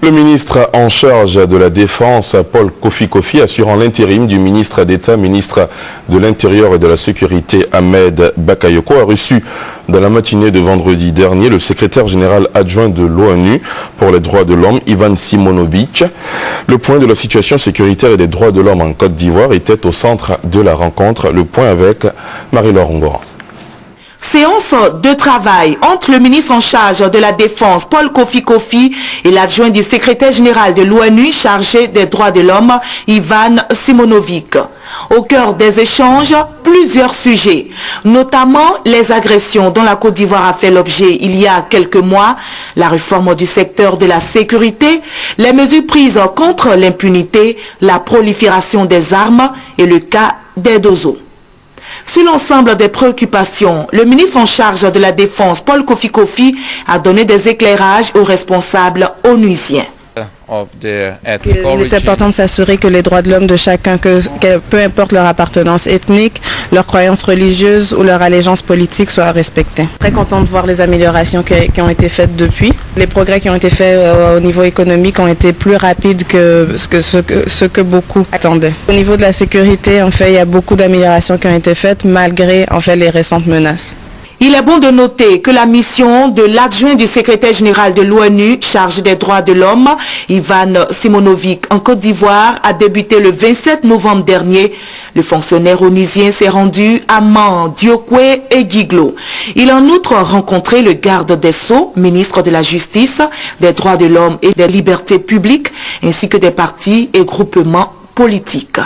Le ministre en charge de la Défense, Paul Kofi, assurant l'intérim du ministre d'État, ministre de l'Intérieur et de la Sécurité, Ahmed Bakayoko, a reçu dans la matinée de vendredi dernier le secrétaire général adjoint de l'ONU pour les droits de l'homme, Ivan Simonovic. Le point de la situation sécuritaire et des droits de l'homme en Côte d'Ivoire était au centre de la rencontre. Le point avec Marie-Laure Ngora. Séance de travail entre le ministre en charge de la Défense, Paul Kofi, et l'adjoint du secrétaire général de l'ONU chargé des droits de l'homme, Ivan Simonovic. Au cœur des échanges, plusieurs sujets, notamment les agressions dont la Côte d'Ivoire a fait l'objet il y a quelques mois, la réforme du secteur de la sécurité, les mesures prises contre l'impunité, la prolifération des armes et le cas des dozos. Sur l'ensemble des préoccupations, le ministre en charge de la Défense, Paul Kofi, a donné des éclairages aux responsables onusiens. Il est important de s'assurer que les droits de l'homme de chacun, peu importe leur appartenance ethnique, leur croyance religieuse ou leur allégeance politique, soient respectés. Très content de voir les améliorations qui ont été faites depuis. Les progrès qui ont été faits au niveau économique ont été plus rapides que ce que beaucoup attendaient. Au niveau de la sécurité, en fait, il y a beaucoup d'améliorations qui ont été faites malgré en fait les récentes menaces. Il est bon de noter que la mission de l'adjoint du secrétaire général de l'ONU chargé des droits de l'homme, Ivan Simonovic, en Côte d'Ivoire, a débuté le 27 novembre dernier. Le fonctionnaire onusien s'est rendu à Man, Diokwe et Giglo. Il a en outre rencontré le garde des Sceaux, ministre de la Justice, des droits de l'homme et des libertés publiques, ainsi que des partis et groupements politiques.